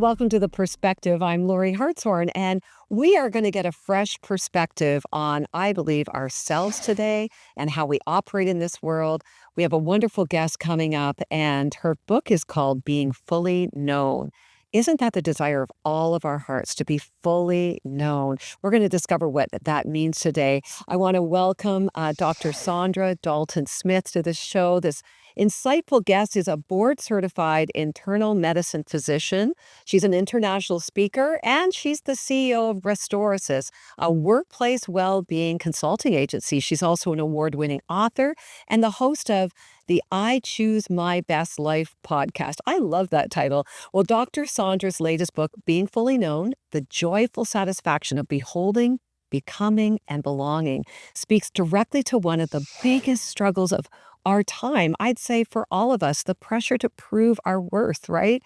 welcome to The Perspective. I'm Lorie Hartshorn, and we are going to get a fresh perspective on, I believe, ourselves today and how we operate in this world. We have a wonderful guest coming up, and her book is called Being Fully Known. Isn't that the desire of all of our hearts, to be fully known? We're going to discover what that means today. I want to welcome Dr. Saundra Dalton-Smith to the show. This insightful guest is a board-certified internal medicine physician. She's an international speaker, and she's the CEO of Restorasis, a workplace well-being consulting agency. She's also an award-winning author and the host of the I Choose My Best Life podcast. I love that title. Well, Dr. Saundra's latest book, Being Fully Known, The Joyful Satisfaction of Beholding, Becoming, and Belonging, speaks directly to one of the biggest struggles of our time, I'd say for all of us, the pressure to prove our worth, right?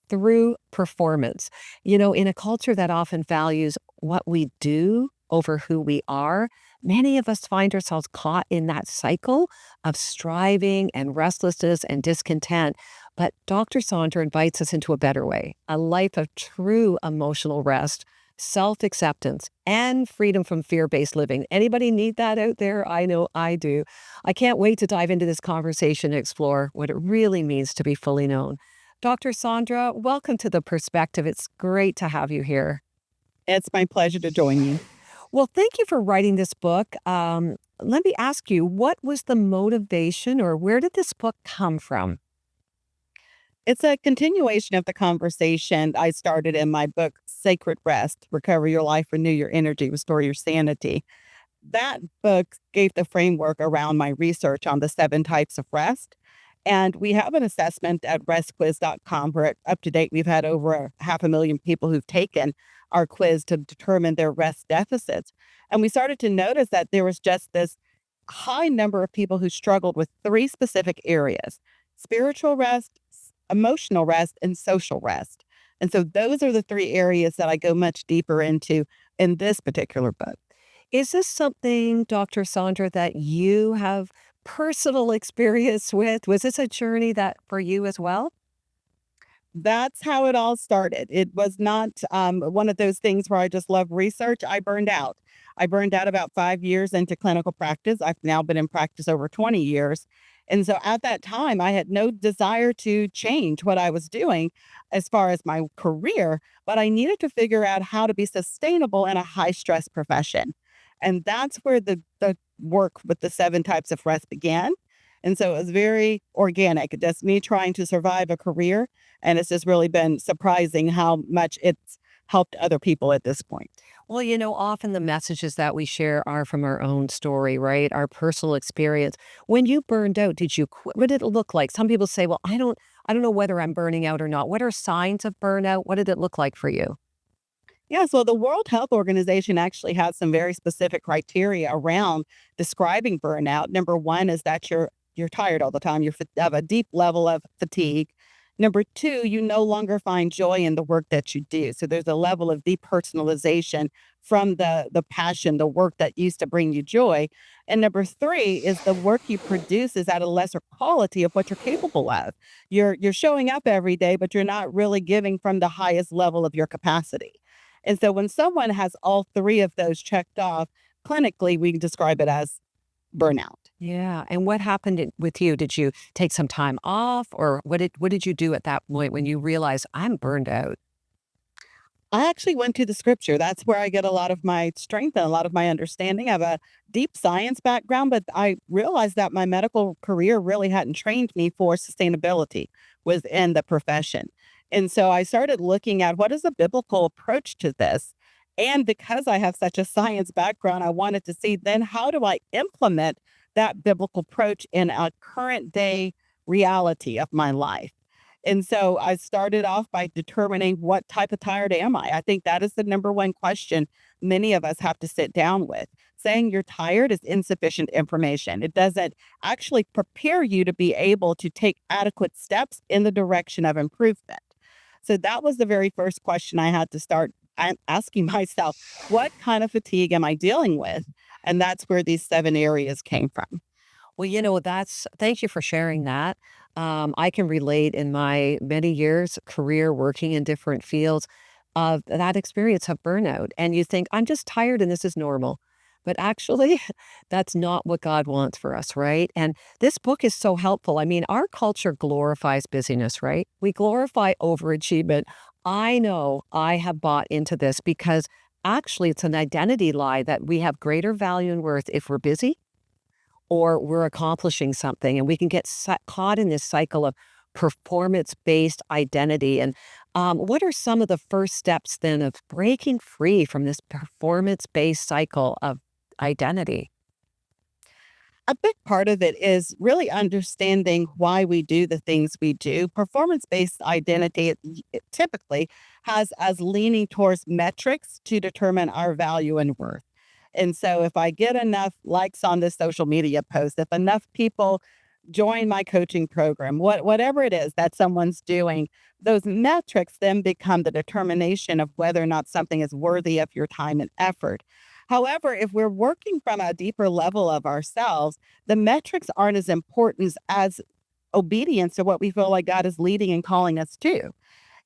Through performance. You know, in a culture that often values what we do over who we are, many of us find ourselves caught in that cycle of striving and restlessness and discontent. But Dr. Saundra invites us into a better way, a life of true emotional rest, self-acceptance, and freedom from fear-based living. Anybody need that out there? I know I do. I can't wait to dive into this conversation and explore what it really means to be fully known. Dr. Saundra, welcome to The Perspective. It's great to have you here. It's my pleasure to join you. Well, thank you for writing this book. Let me ask you, what was the motivation, or where did this book come from? It's a continuation of the conversation I started in my book, Sacred Rest, Recover Your Life, Renew Your Energy, Restore Your Sanity. That book gave the framework around my research on the 7 types of rest. And we have an assessment at restquiz.com. We're up to date. We've had over 500,000 people who've taken our quiz to determine their rest deficits. And we started to notice that there was just this high number of people who struggled with 3 specific areas: spiritual rest, emotional rest, and social rest. And so those are the 3 areas that I go much deeper into in this particular book. Is this something, Dr. Saundra, that you have personal experience with? Was this a journey that for you as well? That's how it all started. It was not one of those things where I just love research. I burned out. I burned out about 5 years into clinical practice. I've now been in practice over 20 years. And so at that time, I had no desire to change what I was doing as far as my career, but I needed to figure out how to be sustainable in a high stress profession. And that's where the work with the 7 types of rest began. And so it was very organic, just me trying to survive a career. And it's just really been surprising how much it's helped other people at this point. Well, you know, often the messages that we share are from our own story, right? Our personal experience. When you burned out, did you quit? What did it look like? Some people say, well, I don't know whether I'm burning out or not. What are signs of burnout? What did it look like for you? Yeah, so the World Health Organization actually has some very specific criteria around describing burnout. Number one is that you're tired all the time. You have a deep level of fatigue. Number two, you no longer find joy in the work that you do. So there's a level of depersonalization from the passion, the work that used to bring you joy. And number three is the work you produce is at a lesser quality of what you're capable of. You're showing up every day, but you're not really giving from the highest level of your capacity. And so when someone has all 3 of those checked off, clinically, we describe it as burnout. Yeah. And what happened with you? Did you take some time off, or what did you do at that point when you realized I'm burned out? I actually went to the scripture. That's where I get a lot of my strength and a lot of my understanding. I have a deep science background, but I realized that my medical career really hadn't trained me for sustainability within the profession. And so I started looking at what is a biblical approach to this. And because I have such a science background, I wanted to see then how do I implement that biblical approach in a current day reality of my life. And so I started off by determining what type of tired am I? I think that is the number one question many of us have to sit down with. Saying you're tired is insufficient information. It doesn't actually prepare you to be able to take adequate steps in the direction of improvement. So that was the very first question I had to start asking myself, what kind of fatigue am I dealing with? And that's where these 7 areas came from. Well, thank you for sharing that. I can relate in my many years career working in different fields of that experience of burnout. And you think, I'm just tired and this is normal. But actually, that's not what God wants for us, right? And this book is so helpful. I mean, our culture glorifies busyness, right? We glorify overachievement. I know I have bought into this because actually it's an identity lie that we have greater value and worth if we're busy or we're accomplishing something, and we can get caught in this cycle of performance-based identity. And what are some of the first steps then of breaking free from this performance-based cycle of identity? A big part of it is really understanding why we do the things we do. Performance based identity it typically has us leaning towards metrics to determine our value and worth. And so, if I get enough likes on this social media post, if enough people join my coaching program, whatever it is that someone's doing, those metrics then become the determination of whether or not something is worthy of your time and effort. However, if we're working from a deeper level of ourselves, the metrics aren't as important as obedience to what we feel like God is leading and calling us to.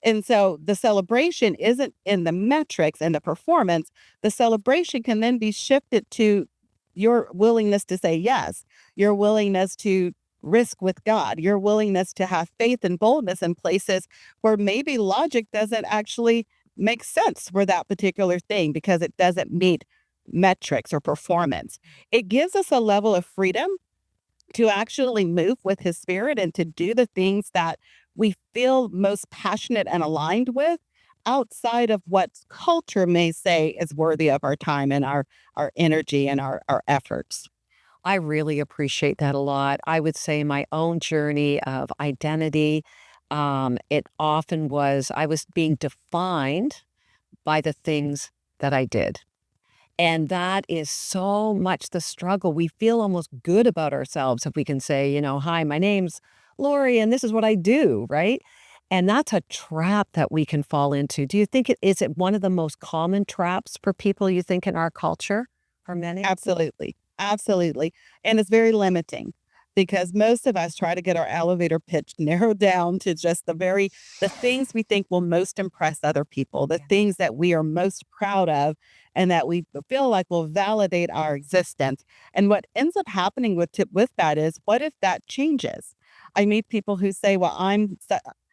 And so the celebration isn't in the metrics and the performance. The celebration can then be shifted to your willingness to say yes, your willingness to risk with God, your willingness to have faith and boldness in places where maybe logic doesn't actually make sense for that particular thing because it doesn't meet metrics or performance. It gives us a level of freedom to actually move with his spirit and to do the things that we feel most passionate and aligned with outside of what culture may say is worthy of our time and our energy and our efforts. I really appreciate that a lot. I would say my own journey of identity, it often was I was being defined by the things that I did. And that is so much the struggle. We feel almost good about ourselves if we can say, "Hi, my name's Lorie, and this is what I do," right? And that's a trap that we can fall into. Do you think is it one of the most common traps for people you think in our culture, for many? Absolutely. Absolutely. And it's very limiting because most of us try to get our elevator pitch narrowed down to just the things we think will most impress other people, the Yeah. things that we are most proud of and that we feel like will validate our existence. And what ends up happening with that is what if that changes? I meet people who say, "Well, I'm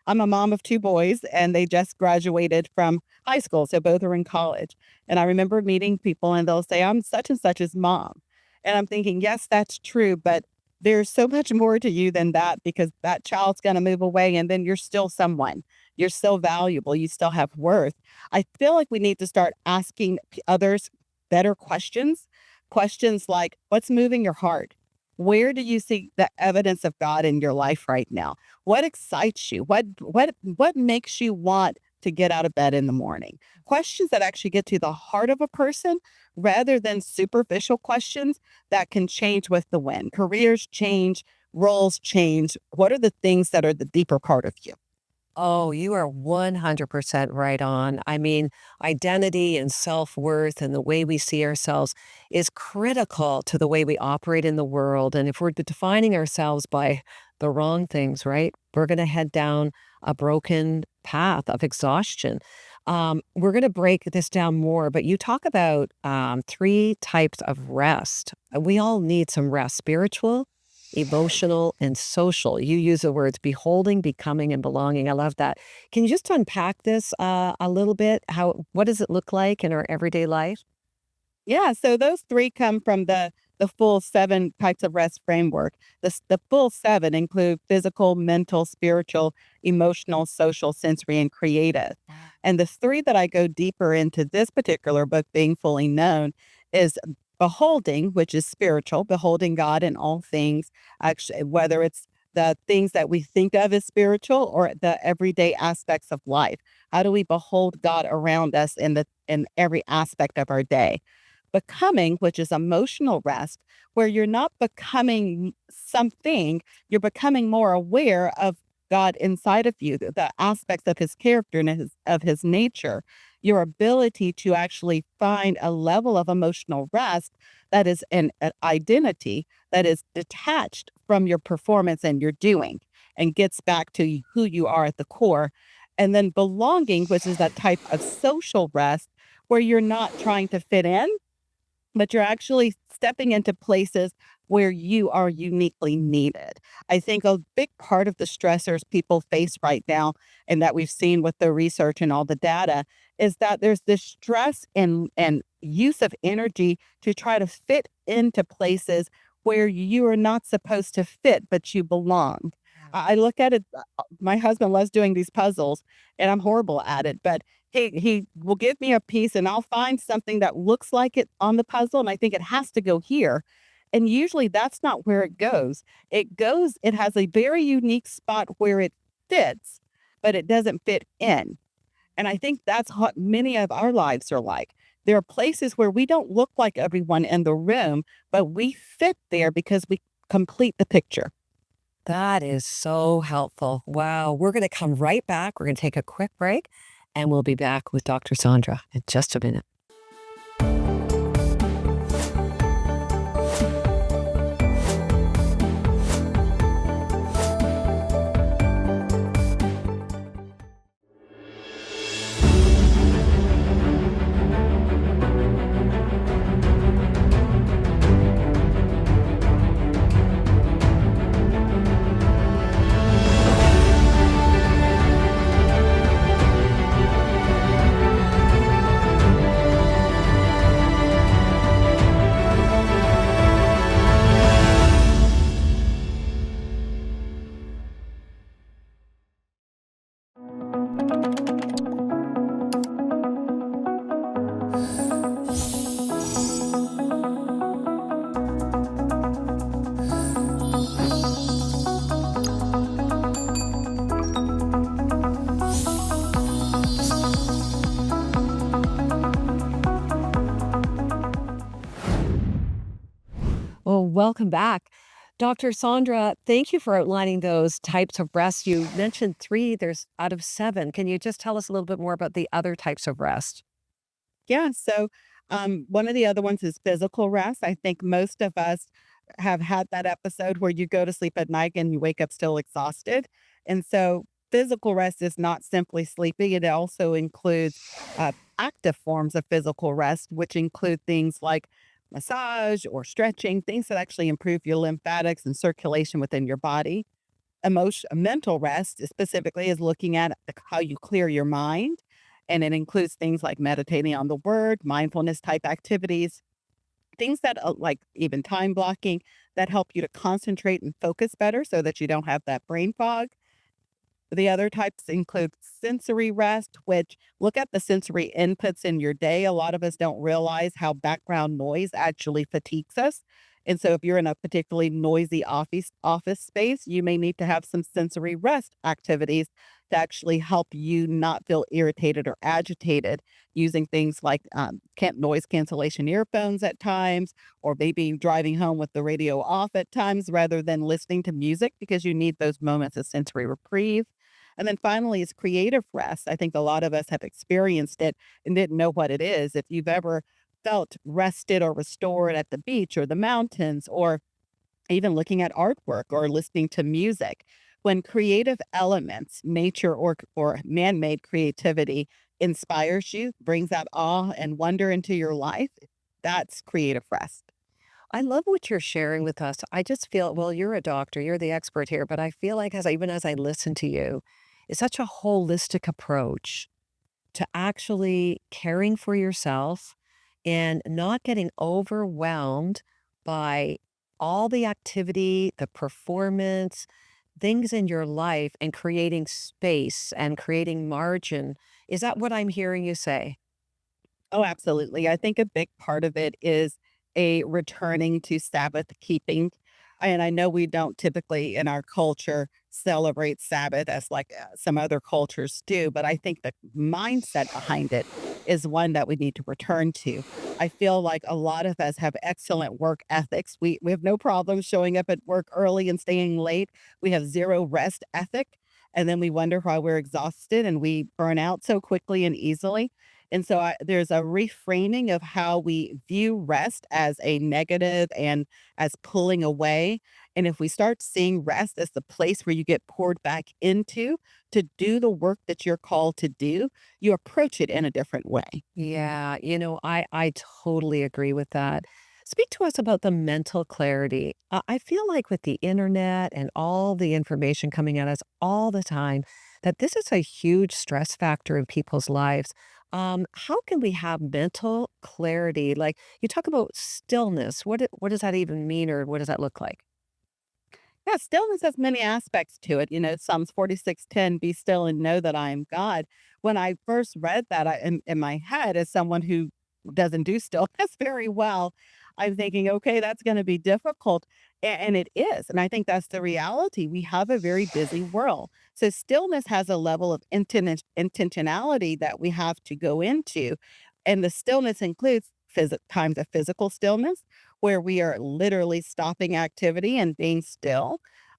a mom of two boys and they just graduated from high school, so both are in college." And I remember meeting people and they'll say, "I'm such and such's mom." And I'm thinking, yes, that's true, but there's so much more to you than that because that child's going to move away and then you're still someone. You're still valuable. You still have worth. I feel like we need to start asking others better questions. Questions like, what's moving your heart? Where do you see the evidence of God in your life right now? What excites you? What makes you want to get out of bed in the morning? Questions that actually get to the heart of a person rather than superficial questions that can change with the wind. Careers change, roles change. What are the things that are the deeper part of you? Oh, you are 100% right on. I mean, identity and self-worth and the way we see ourselves is critical to the way we operate in the world. And if we're defining ourselves by the wrong things, right, we're going to head down a broken path of exhaustion. We're going to break this down more, but you talk about three types of rest. We all need some rest: spiritual, emotional, and social. You use the words beholding, becoming, and belonging. I love that. Can you just unpack this a little bit? What does it look like in our everyday life? Yeah, so those 3 come from the full 7 types of rest framework. The full 7 include physical, mental, spiritual, emotional, social, sensory, and creative. And the 3 that I go deeper into this particular book, Being Fully Known, is beholding, which is spiritual, beholding God in all things, actually, whether it's the things that we think of as spiritual or the everyday aspects of life. How do we behold God around us in every aspect of our day? Becoming, which is emotional rest, where you're not becoming something, you're becoming more aware of God inside of you, the aspects of his character and of his nature. your ability to actually find a level of emotional rest that is an identity that is detached from your performance and your doing and gets back to who you are at the core. And then belonging, which is that type of social rest where you're not trying to fit in, but you're actually stepping into places where you are uniquely needed. I think a big part of the stressors people face right now, and that we've seen with the research and all the data, is that there's this stress and use of energy to try to fit into places where you are not supposed to fit, but you belong. I look at it. My husband loves doing these puzzles, and I'm horrible at it, but he will give me a piece and I'll find something that looks like it on the puzzle, and I think it has to go here. And usually that's not where it goes. It has a very unique spot where it fits, but it doesn't fit in. And I think that's what many of our lives are like. There are places where we don't look like everyone in the room, but we fit there because we complete the picture. That is so helpful. Wow. We're going to come right back. We're going to take a quick break and we'll be back with Dr. Saundra in just a minute. Well, welcome back. Dr. Saundra, thank you for outlining those types of rest. You mentioned three, there's out of seven. Can you just tell us a little bit more about the other types of rest? Yeah. So, one of the other ones is physical rest. I think most of us have had that episode where you go to sleep at night and you wake up still exhausted. And so, physical rest is not simply sleeping, it also includes active forms of physical rest, which include things like massage or stretching, things that actually improve your lymphatics and circulation within your body. Mental rest specifically is looking at how you clear your mind, and it includes things like meditating on the word, mindfulness type activities, things that like even time blocking that help you to concentrate and focus better so that you don't have that brain fog. The other types include sensory rest, which look at the sensory inputs in your day. A lot of us don't realize how background noise actually fatigues us. And so if you're in a particularly noisy office space, you may need to have some sensory rest activities to actually help you not feel irritated or agitated using things like noise cancellation earphones at times, or maybe driving home with the radio off at times rather than listening to music because you need those moments of sensory reprieve. And then finally is creative rest. I think a lot of us have experienced it and didn't know what it is. If you've ever felt rested or restored at the beach or the mountains, or even looking at artwork or listening to music, when creative elements, nature or man-made creativity inspires you, brings that awe and wonder into your life, that's creative rest. I love what you're sharing with us. I just feel, well, you're a doctor, you're the expert here, but I feel like even as I listen to you, it's such a holistic approach to actually caring for yourself and not getting overwhelmed by all the activity, the performance, things in your life, and creating space and creating margin. Is that what I'm hearing you say? Oh, absolutely. I think a big part of it is a returning to Sabbath keeping. And I know we don't typically in our culture celebrate Sabbath as like some other cultures do, but I think the mindset behind it is one that we need to return to. I feel like a lot of us have excellent work ethics. We have no problem showing up at work early and staying late. We have zero rest ethic. And then we wonder why we're exhausted and we burn out so quickly and easily. And so there's a reframing of how we view rest as a negative and as pulling away. And if we start seeing rest as the place where you get poured back into to do the work that you're called to do, you approach it in a different way. Yeah, I totally agree with that. Speak to us about the mental clarity. I feel like with the internet and all the information coming at us all the time, that this is a huge stress factor in people's lives. How can we have mental clarity? Like you talk about stillness. What does that even mean, or what does that look like? Yeah, stillness has many aspects to it. Psalms 46:10, be still and know that I am God. When I first read that, in my head, as someone who doesn't do stillness very well, I'm thinking, okay, that's going to be difficult. And it is. And I think that's the reality. We have a very busy world. So stillness has a level of intentionality that we have to go into. And the stillness includes times of physical stillness where we are literally stopping activity and being still.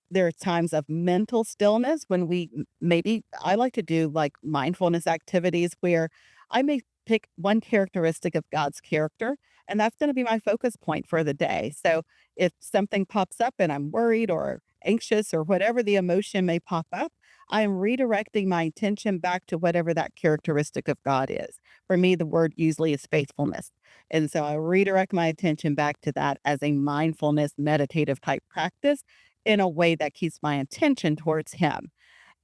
There are times of mental stillness when maybe I like to do like mindfulness activities where I may pick one characteristic of God's character, and that's going to be my focus point for the day. So if something pops up and I'm worried or anxious or whatever the emotion may pop up, I am redirecting my attention back to whatever that characteristic of God is. For me, the word usually is faithfulness. And so I redirect my attention back to that as a mindfulness meditative type practice in a way that keeps my attention towards Him.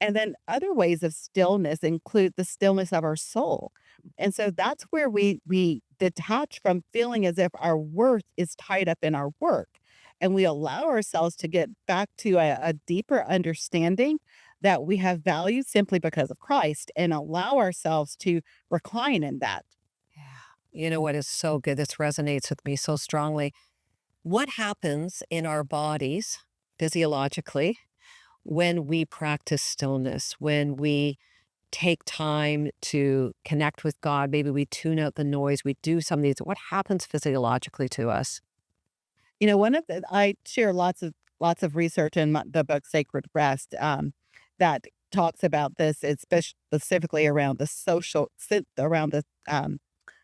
And then other ways of stillness include the stillness of our soul. And so that's where we detach from feeling as if our worth is tied up in our work. And we allow ourselves to get back to a deeper understanding that we have value simply because of Christ and allow ourselves to recline in that. Yeah. You know what is so good? This resonates with me so strongly. What happens in our bodies physiologically when we practice stillness, when we take time to connect with God, maybe we tune out the noise, we do some of these, what happens physiologically to us? One of the I share lots of research in the book Sacred Rest, that talks about this, specifically around around the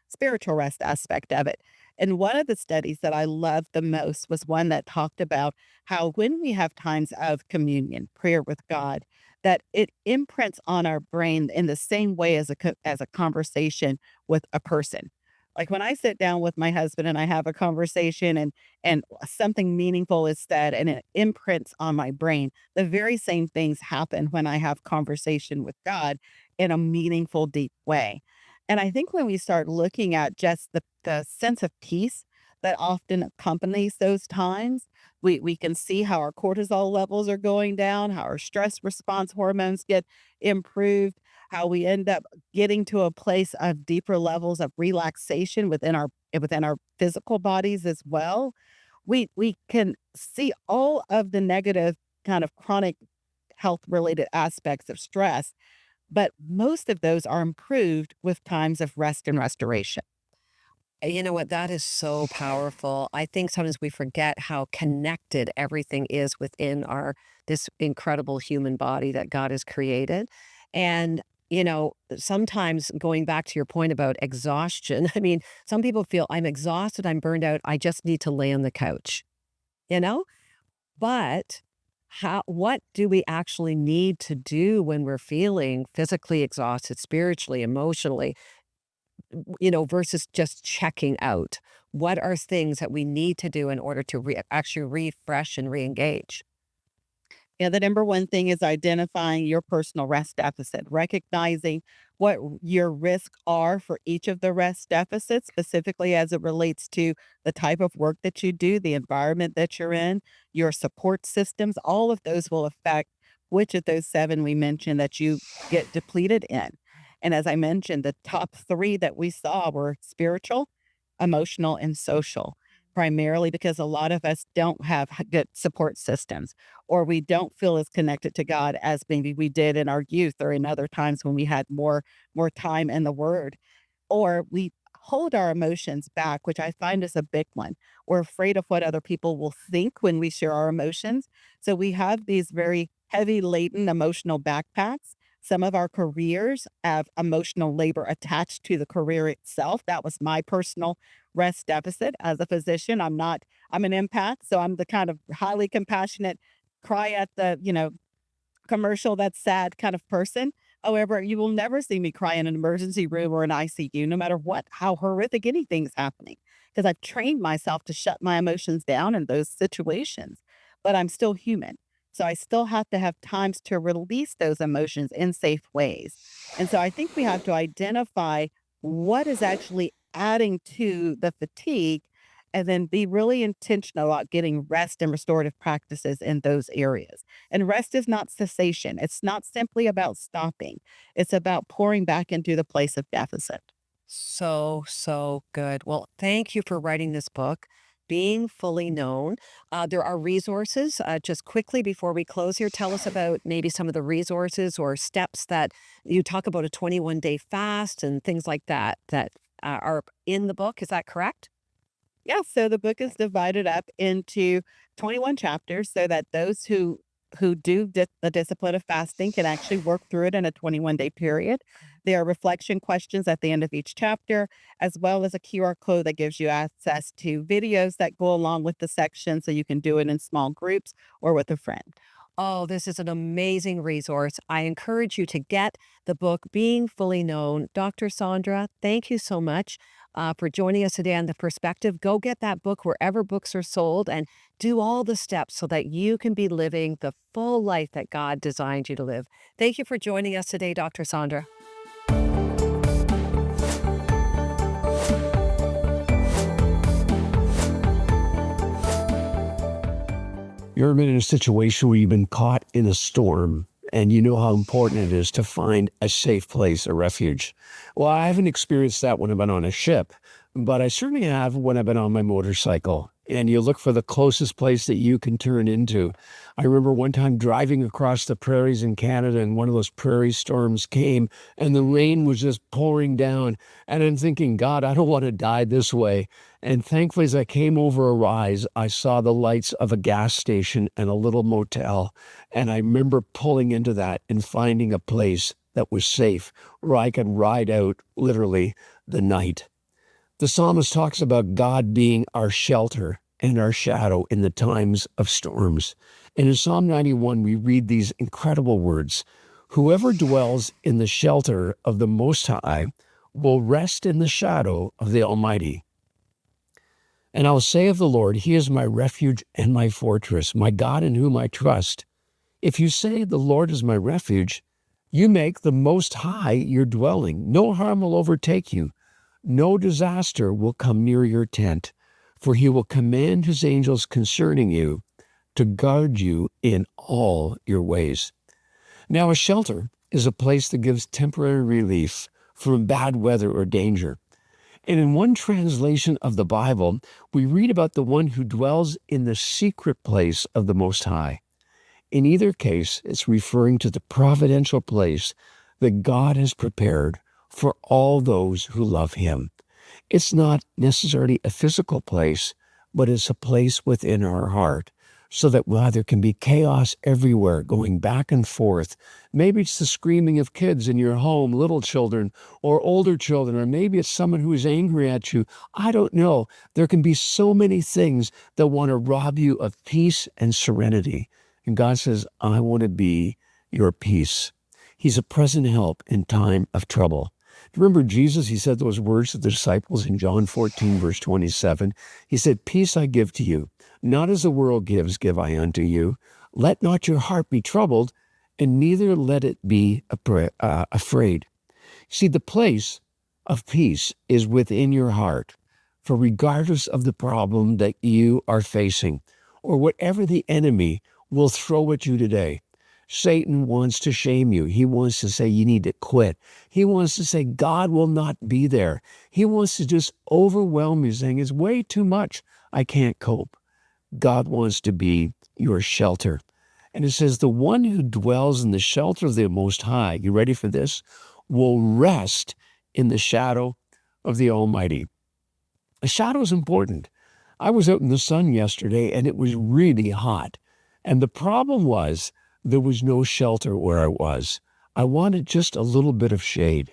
spiritual rest aspect of it. And one of the studies that I loved the most was one that talked about how when we have times of communion, prayer with God, that it imprints on our brain in the same way as as a conversation with a person. Like when I sit down with my husband and I have a conversation and something meaningful is said and it imprints on my brain, the very same things happen when I have conversation with God in a meaningful, deep way. And I think when we start looking at just the sense of peace that often accompanies those times, we can see how our cortisol levels are going down, how our stress response hormones get improved, how we end up getting to a place of deeper levels of relaxation within our physical bodies as well. We can see all of the negative kind of chronic health related aspects of stress, but most of those are improved with times of rest and restoration. You know what? That is so powerful. I think sometimes we forget how connected everything is within this incredible human body that God has created. And, sometimes going back to your point about exhaustion, I mean, some people feel I'm exhausted, I'm burned out, I just need to lay on the couch, you know? But what do we actually need to do when we're feeling physically exhausted, spiritually, emotionally? Versus just checking out. What are things that we need to do in order to actually refresh and reengage? Yeah, the number one thing is identifying your personal rest deficit, recognizing what your risks are for each of the rest deficits, specifically as it relates to the type of work that you do, the environment that you're in, your support systems. All of those will affect which of those seven we mentioned that you get depleted in. And as I mentioned, the top three that we saw were spiritual, emotional, and social, primarily because a lot of us don't have good support systems or we don't feel as connected to God as maybe we did in our youth or in other times when we had more time in the Word, or we hold our emotions back, which I find is a big one. We're afraid of what other people will think when we share our emotions. So we have these very heavy laden emotional backpacks some of our careers have emotional labor attached to the career itself. That was my personal rest deficit as a physician. I'm an empath, so I'm the kind of highly compassionate, cry at the, commercial that's sad kind of person. However, you will never see me cry in an emergency room or an ICU, no matter how horrific anything's happening, because I've trained myself to shut my emotions down in those situations. But I'm still human. So I still have to have times to release those emotions in safe ways. And so I think we have to identify what is actually adding to the fatigue and then be really intentional about getting rest and restorative practices in those areas. And rest is not cessation. It's not simply about stopping. It's about pouring back into the place of deficit. So, so good. Well, thank you for writing this book, Being Fully Known. There are resources. Just quickly before we close here, tell us about maybe some of the resources or steps that you talk about a 21-day fast and things like that that are in the book. Is that correct? Yeah, so the book is divided up into 21 chapters so that those who do the discipline of fasting can actually work through it in a 21-day period. There are reflection questions at the end of each chapter, as well as a QR code that gives you access to videos that go along with the section so you can do it in small groups or with a friend. Oh, this is an amazing resource. I encourage you to get the book Being Fully Known. Dr. Saundra, thank you so much for joining us today on The Perspective. Go get that book wherever books are sold and do all the steps so that you can be living the full life that God designed you to live. Thank you for joining us today, Dr. Saundra. You ever been in a situation where you've been caught in a storm and you know how important it is to find a safe place, a refuge? Well, I haven't experienced that when I've been on a ship, but I certainly have when I've been on my motorcycle. And you look for the closest place that you can turn into. I remember one time driving across the prairies in Canada and one of those prairie storms came and the rain was just pouring down. And I'm thinking, God, I don't want to die this way. And thankfully, as I came over a rise, I saw the lights of a gas station and a little motel. And I remember pulling into that and finding a place that was safe where I could ride out literally the night. The psalmist talks about God being our shelter and our shadow in the times of storms. And in Psalm 91, we read these incredible words: "Whoever dwells in the shelter of the Most High will rest in the shadow of the Almighty. And I'll say of the Lord, He is my refuge and my fortress, my God in whom I trust." If you say, "The Lord is my refuge," you make the Most High your dwelling. No harm will overtake you. No disaster will come near your tent, for He will command His angels concerning you to guard you in all your ways. Now, a shelter is a place that gives temporary relief from bad weather or danger. And in one translation of the Bible, we read about the one who dwells in the secret place of the Most High. In either case, it's referring to the providential place that God has prepared for all those who love Him. It's not necessarily a physical place, but it's a place within our heart, so that while there can be chaos everywhere, going back and forth, maybe it's the screaming of kids in your home, little children or older children, or maybe it's someone who is angry at you. I don't know. There can be so many things that want to rob you of peace and serenity. And God says, I want to be your peace. He's a present help in time of trouble. Remember Jesus, He said those words to the disciples in John 14, verse 27. He said, "Peace I give to you, not as the world gives, give I unto you. Let not your heart be troubled, and neither let it be afraid." See, the place of peace is within your heart. For regardless of the problem that you are facing, or whatever the enemy will throw at you today, Satan wants to shame you. He wants to say you need to quit. He wants to say God will not be there. He wants to just overwhelm you, saying it's way too much. I can't cope. God wants to be your shelter. And it says the one who dwells in the shelter of the Most High, you ready for this, will rest in the shadow of the Almighty. A shadow is important. I was out in the sun yesterday and it was really hot. And the problem was there was no shelter where I was. I wanted just a little bit of shade.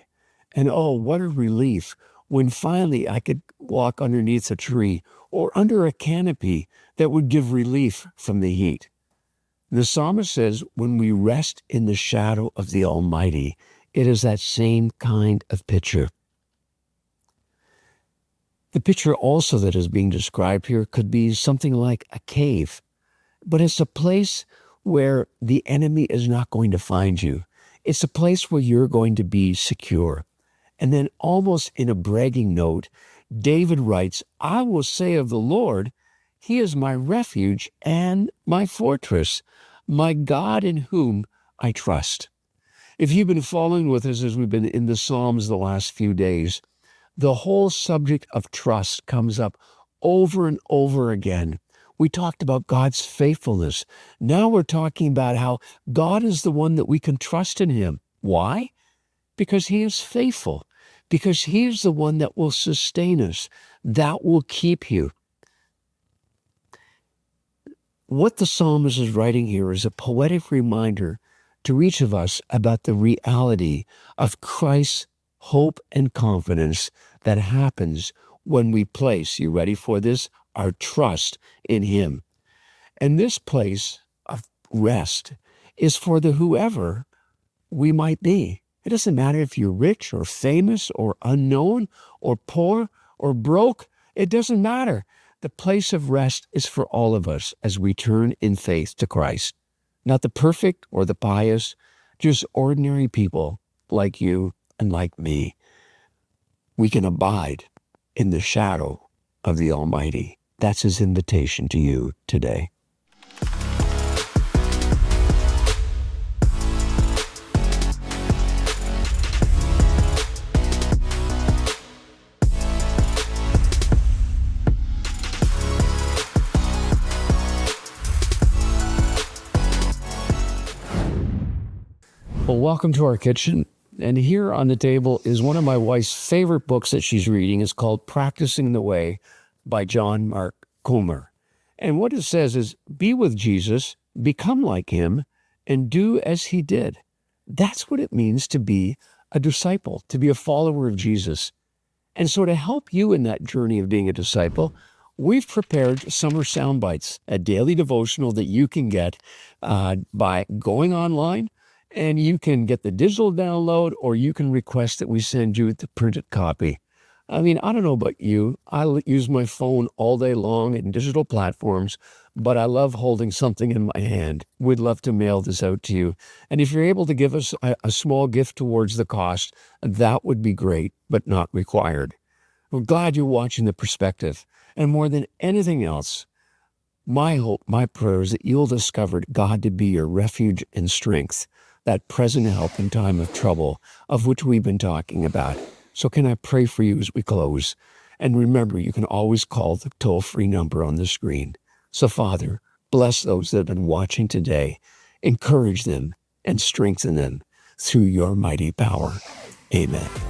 And oh, what a relief when finally I could walk underneath a tree or under a canopy that would give relief from the heat. The psalmist says, when we rest in the shadow of the Almighty, it is that same kind of picture. The picture also that is being described here could be something like a cave, but it's a place where the enemy is not going to find you. It's a place where you're going to be secure. And then almost in a bragging note, David writes, I will say of the Lord, he is my refuge and my fortress, my God in whom I trust. If you've been following with us as we've been in the Psalms the last few days, the whole subject of trust comes up over and over again. We talked about God's faithfulness. Now we're talking about how God is the one that we can trust in him. Why? Because he is faithful. Because he is the one that will sustain us, that will keep you. What the psalmist is writing here is a poetic reminder to each of us about the reality of Christ's hope and confidence that happens when we place, you ready for this, our trust in him. And this place of rest is for the whoever we might be. It doesn't matter if you're rich or famous or unknown or poor or broke. It doesn't matter. The place of rest is for all of us as we turn in faith to Christ. Not the perfect or the pious, just ordinary people like you and like me. We can abide in the shadow of the Almighty. That's his invitation to you today. Well, welcome to our kitchen. And here on the table is one of my wife's favorite books that she's reading. It's called Practicing the Way by John Mark Comer. And what it says is, be with Jesus, become like him, and do as he did. That's what it means to be a disciple, to be a follower of Jesus. And so to help you in that journey of being a disciple, we've prepared summer sound bites, a daily devotional that you can get by going online. And you can get the digital download, or you can request that we send you the printed copy. I mean, I don't know about you. I use my phone all day long in digital platforms, but I love holding something in my hand. We'd love to mail this out to you. And if you're able to give us a small gift towards the cost, that would be great, but not required. We're glad you're watching The Perspective. And more than anything else, my hope, my prayer is that you'll discover God to be your refuge and strength, that present help in time of trouble, of which we've been talking about. So can I pray for you as we close? And remember, you can always call the toll-free number on the screen. So Father, bless those that have been watching today. Encourage them and strengthen them through your mighty power. Amen.